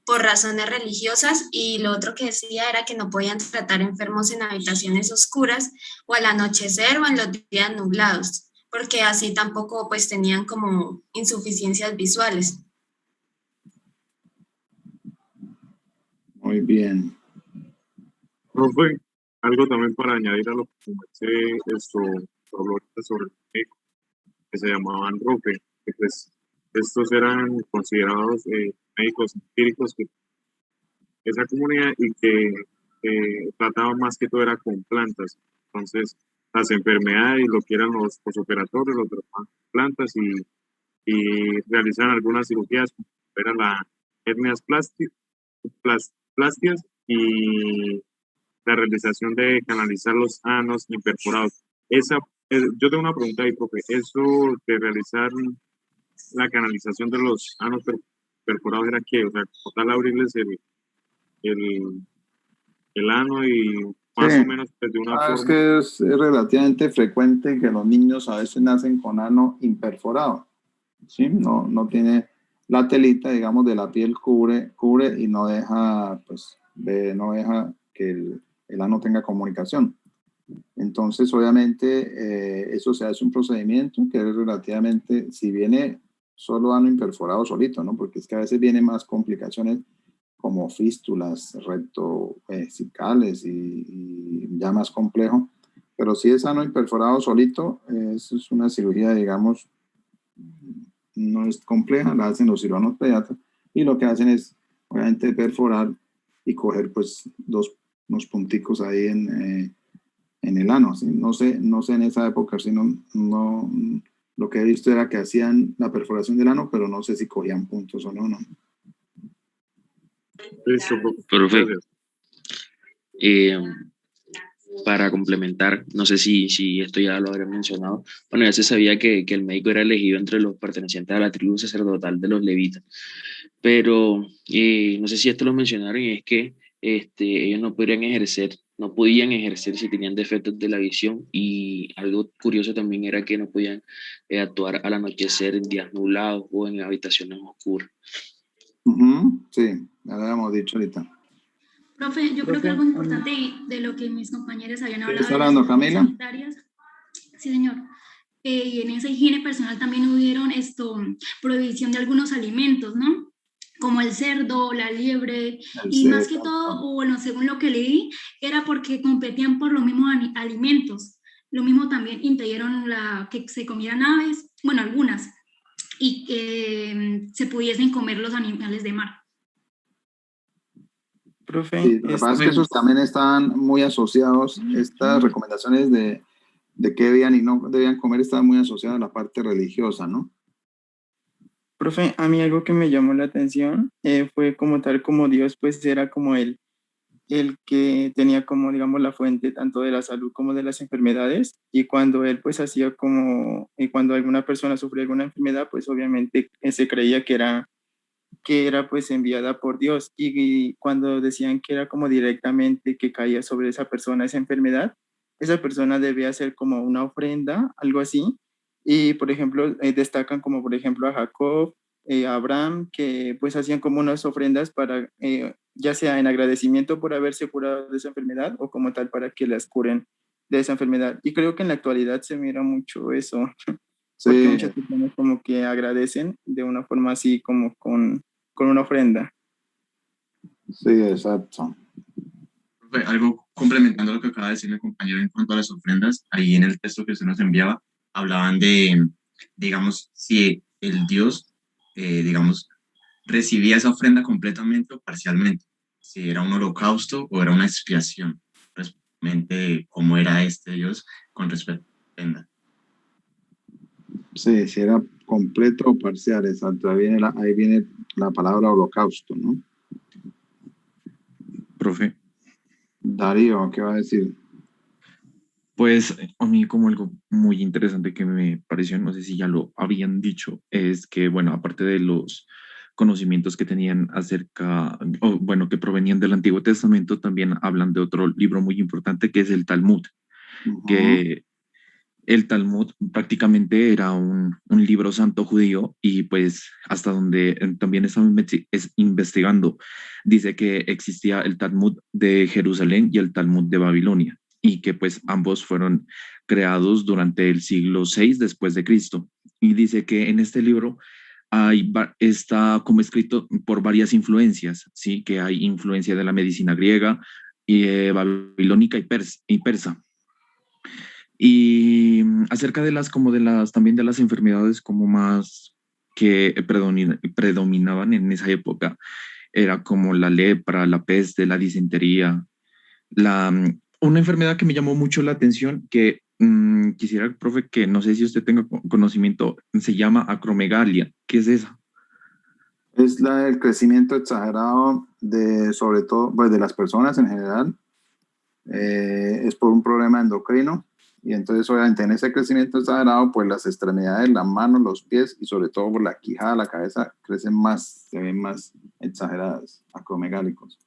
por razones religiosas, y lo otro que decía era que no podían tratar enfermos en habitaciones oscuras o al anochecer o en los días nublados, porque así tampoco pues tenían como insuficiencias visuales. Muy bien. Profe, algo también para añadir a lo que comenté, sobre el médico, que se llamaban Rufe, que pues estos eran considerados médicos empíricos de esa comunidad, y que trataban más que todo era con plantas. Entonces, las enfermedades y lo que eran los posoperatorios, los trataban con plantas, y realizaban algunas cirugías, como eran las hernias plásticas y la realización de canalizar los anos imperforados. Yo tengo una pregunta ahí, profe. Eso de realizar la canalización de los anos perforados, ¿era qué? O sea, total abrirles el ano y más Sí. o menos pues, de una Es forma. que es relativamente frecuente que los niños a veces nacen con ano imperforado, ¿sí? No tiene la telita, digamos, de la piel cubre y no deja, pues, no deja que el ano tenga comunicación. Entonces, obviamente, eso se hace un procedimiento que es relativamente, si viene solo ano imperforado solito, ¿no? Porque es que a veces vienen más complicaciones como fístulas rectovesicales y ya más complejo. Pero si es ano imperforado solito, eso es una cirugía, digamos, no es compleja, la hacen los cirujanos pediatras y lo que hacen es, obviamente, perforar y coger, pues, unos punticos ahí en el ano, ¿sí? No sé en esa época, si no, lo que he visto era que hacían la perforación del ano, pero no sé si cogían puntos o no. Listo, Profe, gracias. para complementar, no sé si esto ya lo habré mencionado, bueno, ya se sabía que el médico era elegido entre los pertenecientes a la tribu sacerdotal de los levitas, pero no sé si esto lo mencionaron, y es que ellos no podían ejercer si tenían defectos de la visión, y algo curioso también era que no podían actuar al anochecer en días nublados o en habitaciones oscuras. Sí, ya lo habíamos dicho ahorita. Profe, yo creo que algo importante de lo que mis compañeros habían hablado ¿Está de las hablando higienes Camila? sanitarias. Sí, señor. Y en esa higiene personal también hubieron prohibición de algunos alimentos, ¿no? Como el cerdo, la liebre, y más que todo, o bueno, según lo que leí, era porque competían por los mismos alimentos. Lo mismo también impidieron que se comieran aves, bueno, algunas, y que se pudiesen comer los animales de mar. Profe, Sí, lo que pasa es que esos también están muy asociados, estas recomendaciones de qué debían y no debían comer estaban muy asociadas a la parte religiosa, ¿no? Profe, a mí algo que me llamó la atención fue como tal como Dios pues era como el que tenía como digamos la fuente tanto de la salud como de las enfermedades, y cuando él pues hacía como, cuando alguna persona sufría alguna enfermedad pues obviamente se creía que era pues enviada por Dios, y cuando decían que era como directamente que caía sobre esa persona esa enfermedad, esa persona debía hacer como una ofrenda, algo así, y por ejemplo destacan como por ejemplo a Jacob, a Abraham, que pues hacían como unas ofrendas para, ya sea en agradecimiento por haberse curado de esa enfermedad o como tal para que las curen de esa enfermedad, y creo que en la actualidad se mira mucho eso, porque muchas personas como que agradecen de una forma así como con una ofrenda. Sí, exacto. Algo complementando lo que acaba de decir mi compañero en cuanto a las ofrendas, ahí en el texto que usted nos enviaba, hablaban de, digamos, si el Dios, digamos, recibía esa ofrenda completamente o parcialmente, si era un holocausto o era una expiación, realmente cómo era este Dios con respecto a la ofrenda. Sí, si era completo o parcial, exacto. Ahí viene la palabra holocausto, ¿no? Profe. Darío, ¿qué va a decir? Pues a mí como algo muy interesante que me pareció, no sé si ya lo habían dicho, es que, bueno, aparte de los conocimientos que tenían acerca, o bueno, que provenían del Antiguo Testamento, también hablan de otro libro muy importante que es el Talmud, que el Talmud prácticamente era un libro santo judío, y pues hasta donde también estaba investigando, dice que existía el Talmud de Jerusalén y el Talmud de Babilonia, y que pues ambos fueron creados durante el siglo VI después de Cristo. Y dice que en este libro está como escrito por varias influencias, ¿sí? Que hay influencia de la medicina griega, y babilónica y persa. Y acerca de también de las enfermedades como más que predominaban en esa época, era como la lepra, la peste, la disentería. Una enfermedad que me llamó mucho la atención, que quisiera, profe, que no sé si usted tenga conocimiento, se llama acromegalia. ¿Qué es esa? Es el crecimiento exagerado sobre todo, pues de las personas en general. Es por un problema endocrino, y entonces obviamente en ese crecimiento exagerado, pues las extremidades, las manos, los pies y sobre todo por la quijada, la cabeza, crecen más, se ven más exageradas, acromegálicos.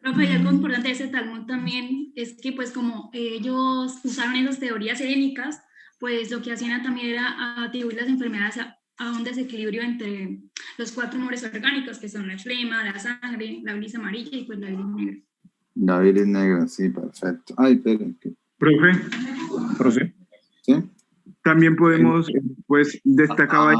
Profe, y algo importante de ese Talmud también es que pues como ellos usaron esas teorías helénicas, pues lo que hacían también era atribuir las enfermedades a un desequilibrio entre los 4 humores orgánicos, que son la flema, la sangre, la bilis amarilla y pues la bilis negra. La bilis negra, sí, perfecto. Ay, esperen. Profe. ¿Sí? También podemos, pues, destacaba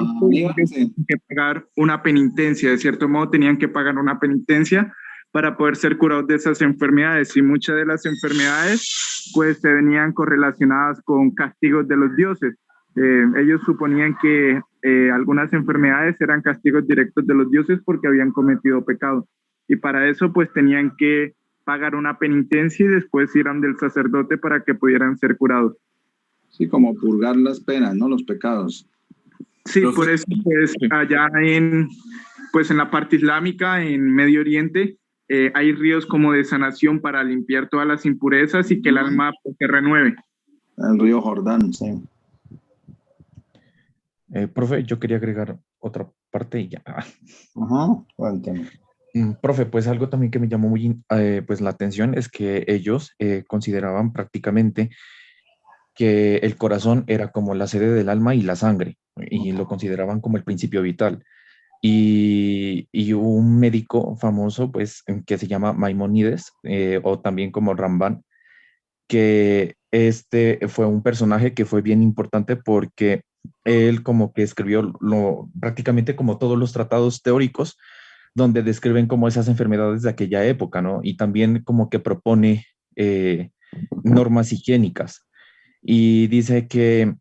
que pagar una penitencia, de cierto modo tenían que pagar una penitencia para poder ser curados de esas enfermedades, y muchas de las enfermedades, pues, se venían correlacionadas con castigos de los dioses. Ellos suponían que algunas enfermedades eran castigos directos de los dioses porque habían cometido pecado, y para eso, pues, tenían que pagar una penitencia y después ir ante el sacerdote para que pudieran ser curados. Sí, como purgar las penas, ¿no? Los pecados. Sí, por eso, pues, allá pues, en la parte islámica, en Medio Oriente, hay ríos como de sanación para limpiar todas las impurezas y que el alma pues, se renueve. El río Jordán, sí. Profe, yo quería agregar otra parte y ya. Ajá, cuéntame. Profe, pues algo también que me llamó muy pues la atención es que ellos consideraban prácticamente que el corazón era como la sede del alma y la sangre, y lo consideraban como el principio vital. Y un médico famoso, pues, que se llama Maimónides, o también como Ramban, que este fue un personaje que fue bien importante porque él como que escribió prácticamente como todos los tratados teóricos donde describen como esas enfermedades de aquella época, ¿no? Y también como que propone normas higiénicas. Y dice que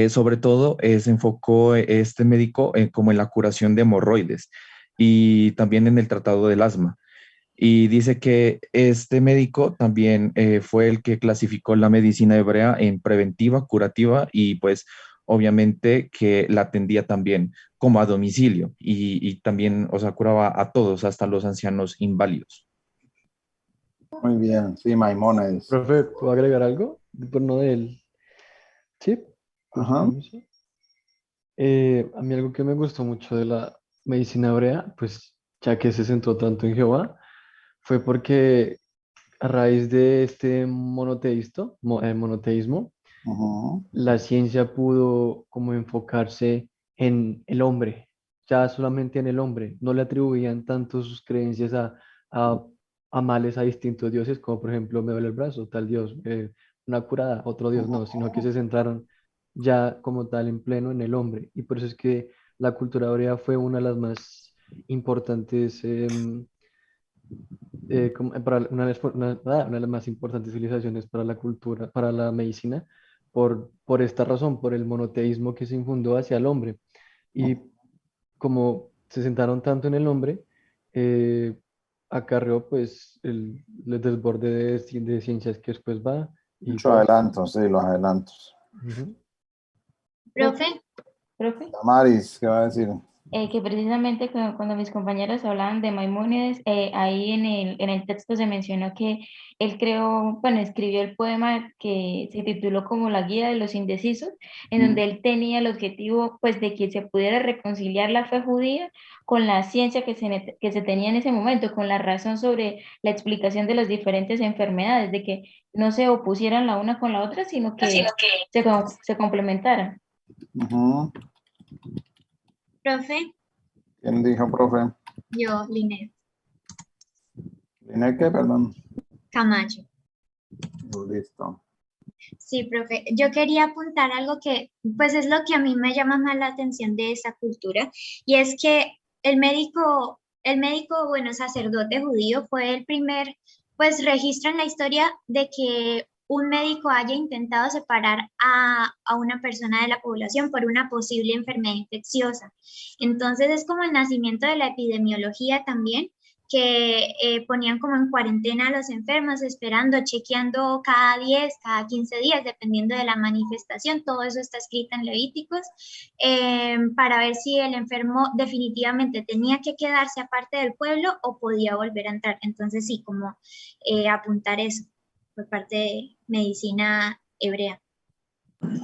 sobre todo se enfocó este médico como en la curación de hemorroides y también en el tratado del asma. Y dice que este médico también fue el que clasificó la medicina hebrea en preventiva, curativa y pues obviamente que la atendía también como a domicilio y también, o sea, curaba a todos, hasta los ancianos inválidos. Muy bien, sí, Maimónides. Profe, ¿puedo agregar algo? Por no de él. Sí. Ajá. A mí algo que me gustó mucho de la medicina hebrea, pues ya que se centró tanto en Jehová, fue porque a raíz de este monoteísmo, la ciencia pudo como enfocarse en el hombre, ya solamente en el hombre. No le atribuían tanto sus creencias a males a distintos dioses, como por ejemplo, me duele el brazo, tal dios, una curada, otro dios, no, sino que se centraron ya como tal en pleno en el hombre. Y por eso es que la cultura hebrea fue una de las más importantes, una de las más importantes civilizaciones para la cultura, para la medicina, por esta razón, por el monoteísmo que se infundó hacia el hombre. Y como se centraron tanto en el hombre, acarreó pues el desborde de ciencias que después va. Muchos adelantos, sí, los adelantos. Profe. Maris, ¿qué va a decir? Que precisamente cuando mis compañeros hablaban de Maimónides, ahí en el texto se mencionó que él escribió el poema que se tituló como La Guía de los Indecisos, en donde él tenía el objetivo pues de que se pudiera reconciliar la fe judía con la ciencia que se tenía en ese momento, con la razón sobre la explicación de las diferentes enfermedades, de que no se opusieran la una con la otra, sino que se complementaran. Uh-huh. Profe. ¿Quién dijo, profe? Yo, Linet. ¿Linet qué, perdón? Camacho. Listo. Sí, profe. Yo quería apuntar algo que, pues, es lo que a mí me llama más la atención de esta cultura, y es que el médico, bueno, sacerdote judío fue el primer, pues, registro en la historia de que un médico haya intentado separar a una persona de la población por una posible enfermedad infecciosa. Entonces es como el nacimiento de la epidemiología también, que ponían como en cuarentena a los enfermos, esperando, chequeando cada 10, cada 15 días, dependiendo de la manifestación. Todo eso está escrito en Levíticos, para ver si el enfermo definitivamente tenía que quedarse aparte del pueblo o podía volver a entrar. Entonces sí, como apuntar eso por parte de medicina hebrea.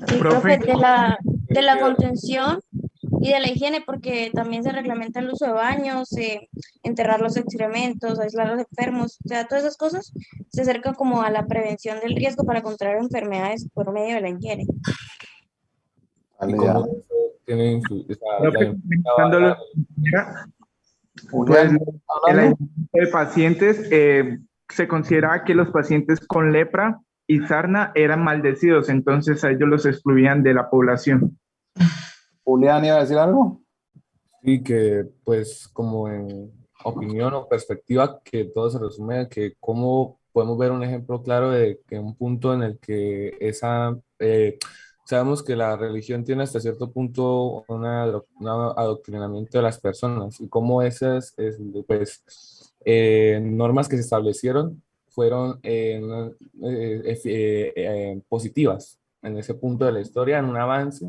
Sí, profe, de la contención y de la higiene, porque también se reglamenta el uso de baños, enterrar los excrementos, aislar a los enfermos, o sea, todas esas cosas se acercan como a la prevención del riesgo para contraer enfermedades por medio de la higiene. ¿Y cómo eso tiene Comentándolo, pues Julián, el aislamiento de pacientes, se consideraba que los pacientes con lepra y sarna eran maldecidos, entonces a ellos los excluían de la población. Julián, ¿iba a decir algo? Sí, que pues como en opinión o perspectiva, que todo se resume a que cómo podemos ver un ejemplo claro de que un punto en el que sabemos que la religión tiene hasta cierto punto un adoctrinamiento de las personas y cómo esas normas que se establecieron fueron positivas en ese punto de la historia, en un avance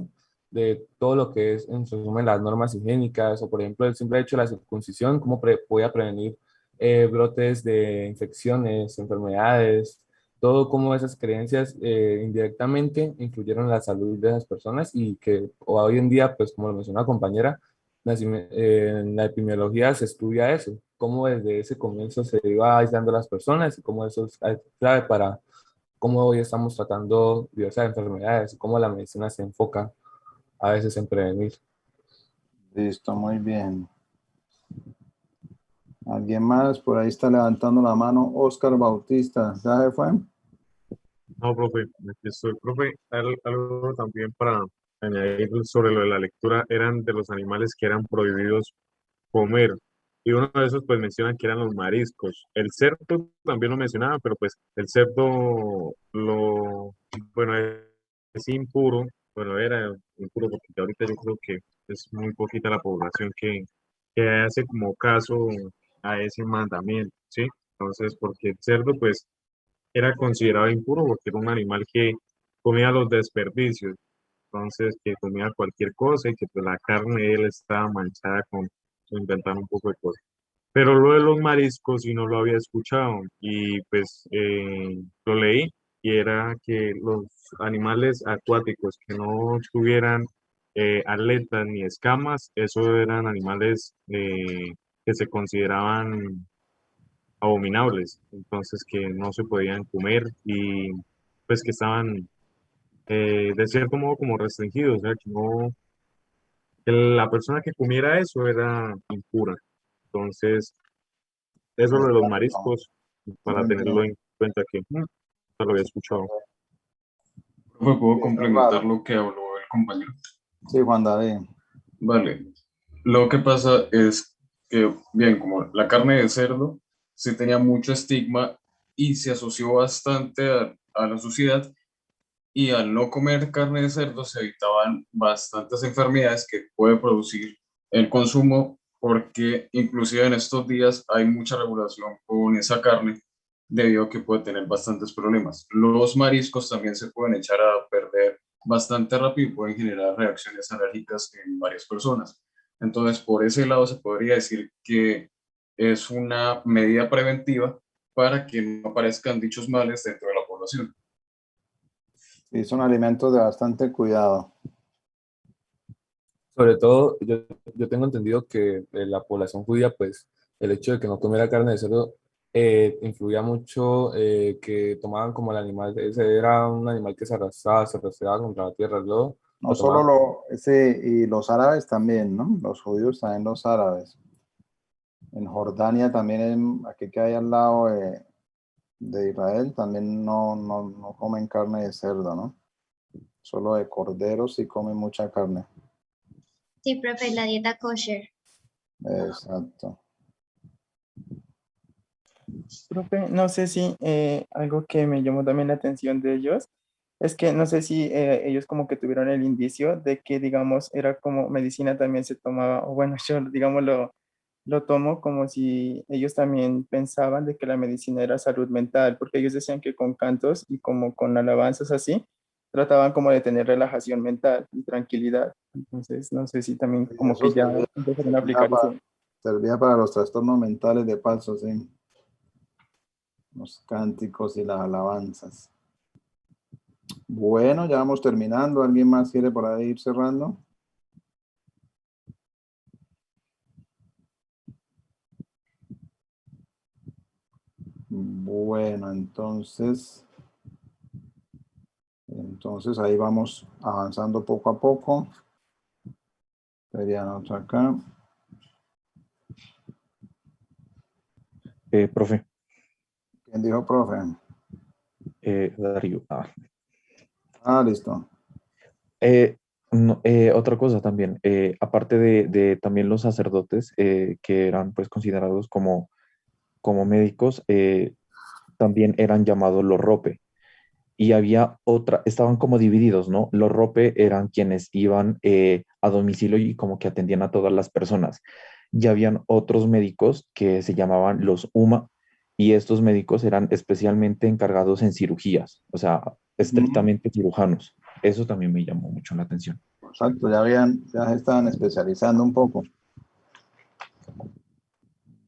de todo lo que es, en resumen, las normas higiénicas, o por ejemplo, el simple hecho de la circuncisión, cómo podía prevenir brotes de infecciones, enfermedades, todo como esas creencias indirectamente influyeron en la salud de esas personas y que hoy en día, pues como lo mencionó la compañera, en la epidemiología se estudia eso, cómo desde ese comienzo se iba aislando a las personas y cómo eso es clave para cómo hoy estamos tratando diversas enfermedades y cómo la medicina se enfoca a veces en prevenir. Listo, muy bien. ¿Alguien más? Por ahí está levantando la mano Oscar Bautista. ¿Ya se fue? No, profe, aquí estoy. Profe, algo también para añadir sobre lo de la lectura, eran de los animales que eran prohibidos comer. Y uno de esos, pues, mencionan que eran los mariscos. El cerdo también lo mencionaba, pero pues el cerdo, bueno, es impuro, bueno, era impuro porque ahorita yo creo que es muy poquita la población que hace como caso a ese mandamiento, ¿sí? Entonces, porque el cerdo, pues, era considerado impuro porque era un animal que comía los desperdicios, entonces que comía cualquier cosa y que pues la carne de él estaba manchada con inventar un poco de cosas. Pero lo de los mariscos sí no lo había escuchado y pues lo leí y era que los animales acuáticos que no tuvieran aletas ni escamas, eso eran animales que se consideraban abominables, entonces que no se podían comer y pues que estaban de cierto modo como restringidos, o sea, que no, que la persona que comiera eso era impura. Entonces, eso de los mariscos, para Muy bien. tenerlo en cuenta que no lo había escuchado. ¿Me puedo complementar lo que habló el compañero? Sí, Juan David. Vale. Lo que pasa es que, bien, como la carne de cerdo sí tenía mucho estigma y se asoció bastante a la sociedad, y al no comer carne de cerdo se evitaban bastantes enfermedades que puede producir el consumo, porque inclusive en estos días hay mucha regulación con esa carne debido a que puede tener bastantes problemas. Los mariscos también se pueden echar a perder bastante rápido y pueden generar reacciones alérgicas en varias personas. Entonces, por ese lado se podría decir que es una medida preventiva para que no aparezcan dichos males dentro de la población. Sí, son alimentos de bastante cuidado. Sobre todo, yo tengo entendido que la población judía, pues el hecho de que no comiera carne de cerdo influía mucho, que tomaban como el animal, ese era un animal que se arrastraba contra la tierra, el lodo. No solo y los árabes también, ¿no? Los judíos también, los árabes. En Jordania también, aquí que hay al lado de Israel, también no comen carne de cerdo, ¿no? Solo de corderos sí comen mucha carne. Sí, profe, la dieta kosher. Exacto. Profe, no sé si algo que me llamó también la atención de ellos es que no sé si ellos como que tuvieron el indicio de que, digamos, era como medicina también se tomaba, o bueno, yo, digamos, lo tomo como si ellos también pensaban de que la medicina era salud mental, porque ellos decían que con cantos y como con alabanzas así, trataban como de tener relajación mental y tranquilidad. Entonces, no sé si también como Eso que ya empezaron a aplicar eso. servía para los trastornos mentales de paso, sí. Los cánticos y las alabanzas. Bueno, ya vamos terminando. ¿Alguien más quiere por ahí ir cerrando? Bueno, entonces ahí vamos avanzando poco a poco. Serían otra acá. Profe. ¿Quién dijo profe? Darío. Listo. Otra cosa también, aparte de también los sacerdotes que eran pues considerados como médicos, también eran llamados los rope. Y había estaban como divididos, ¿no? Los rope eran quienes iban a domicilio y como que atendían a todas las personas. Y habían otros médicos que se llamaban los UMA, y estos médicos eran especialmente encargados en cirugías, o sea, estrictamente cirujanos. Eso también me llamó mucho la atención. Exacto, ya se estaban especializando un poco.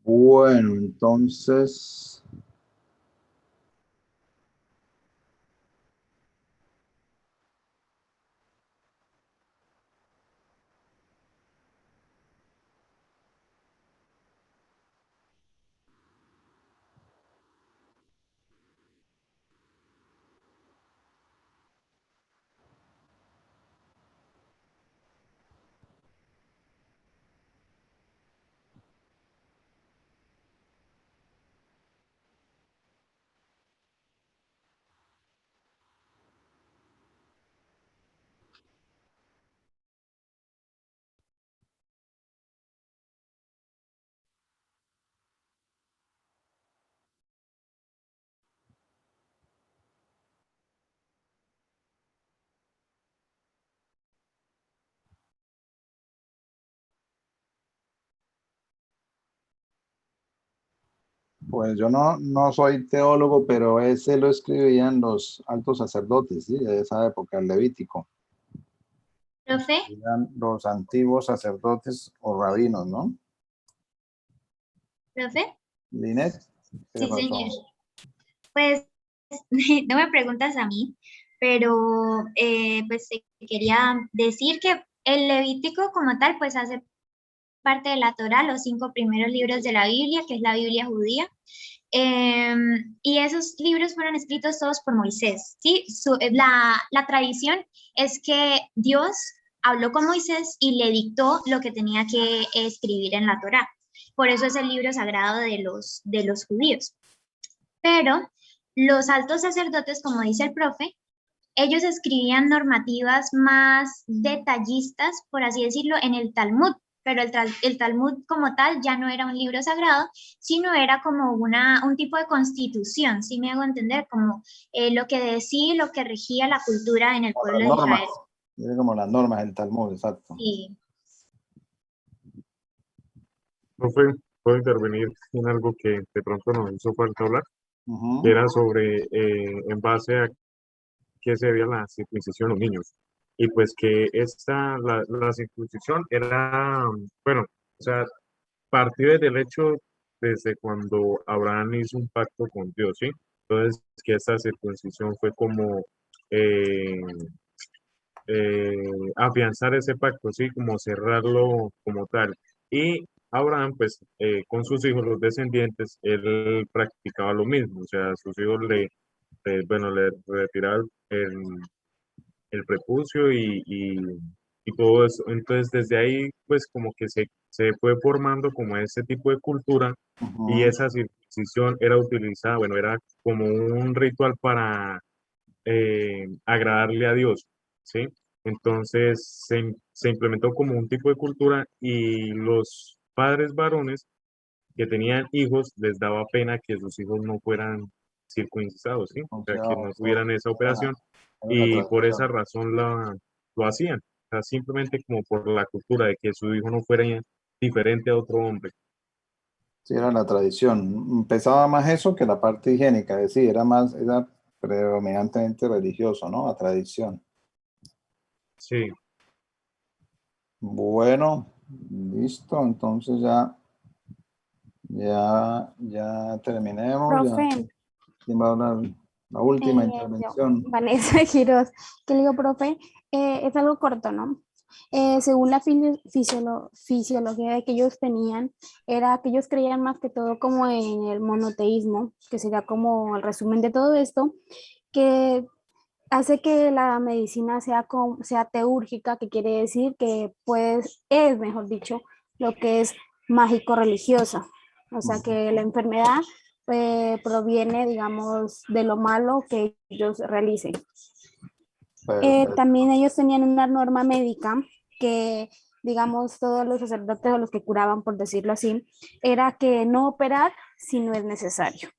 Bueno, entonces... Pues yo no soy teólogo, pero ese lo escribían los altos sacerdotes, ¿sí? De esa época, el Levítico. ¿Profe? Eran los antiguos sacerdotes o rabinos, ¿no? ¿Profe? Linet. Sí, señor. Pues no me preguntas a mí, pero pues quería decir que el Levítico como tal pues hace parte de la Torá, los 5 primeros libros de la Biblia, que es la Biblia judía. Y esos libros fueron escritos todos por Moisés, ¿sí? La tradición es que Dios habló con Moisés y le dictó lo que tenía que escribir en la Torá. Por eso es el libro sagrado de los judíos. Pero los altos sacerdotes, como dice el profe, ellos escribían normativas más detallistas, por así decirlo, en el Talmud, pero el Talmud como tal ya no era un libro sagrado, sino era como un tipo de constitución, ¿sí me hago entender? Como lo que decía, lo que regía la cultura en el pueblo de Israel. Es como las normas del Talmud, exacto. Sí. Profe, ¿puedo intervenir en algo que de pronto nos hizo falta hablar? Que era sobre, en base a qué se debía la circuncisión a los niños. Y pues que la circuncisión era, bueno, o sea, partió desde el hecho desde cuando Abraham hizo un pacto con Dios, ¿sí? Entonces, que esta circuncisión fue como afianzar ese pacto, ¿sí? Como cerrarlo como tal. Y Abraham, pues, con sus hijos, los descendientes, él practicaba lo mismo, o sea, sus hijos le retiraba el prepucio y todo eso. Entonces, desde ahí, pues, como que se fue formando como ese tipo de cultura y esa circuncisión era utilizada, bueno, era como un ritual para agradarle a Dios, ¿sí? Entonces, se implementó como un tipo de cultura y los padres varones que tenían hijos les daba pena que sus hijos no fueran circuncidados, ¿sí? O sea, que no tuvieran esa operación y por esa razón lo hacían. O sea, simplemente como por la cultura de que su hijo no fuera diferente a otro hombre. Sí, era la tradición. Pesaba más eso que la parte higiénica, es decir, era predominantemente religioso, ¿no? La tradición. Sí. Bueno, listo, entonces ya terminemos. Profe. ¿Quién va a hablar? La última intervención. Vanessa Giros, que le digo, profe, es algo corto, ¿no? según la fisiología que ellos tenían, era que ellos creían más que todo como en el monoteísmo, que sería como el resumen de todo esto, que hace que la medicina sea teúrgica, que quiere decir que pues es, mejor dicho, lo que es mágico-religiosa. O sea, que la enfermedad proviene, digamos, de lo malo que ellos realicen. También ellos tenían una norma médica que, digamos, todos los sacerdotes o los que curaban, por decirlo así, era que no operar si no es necesario.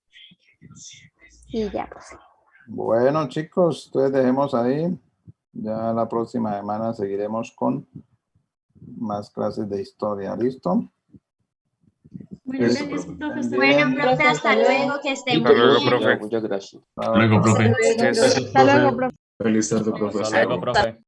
Y ya, pues. Bueno, chicos, entonces dejemos ahí. Ya la próxima semana seguiremos con más clases de historia. ¿Listo? Bueno, gracias, profe. Bueno, profe, hasta luego, que estén muy Hasta luego, bien. profe. Muchas gracias. Hasta luego, profe. Hasta luego, profe. Feliz tarde, profe. Hasta luego, profe.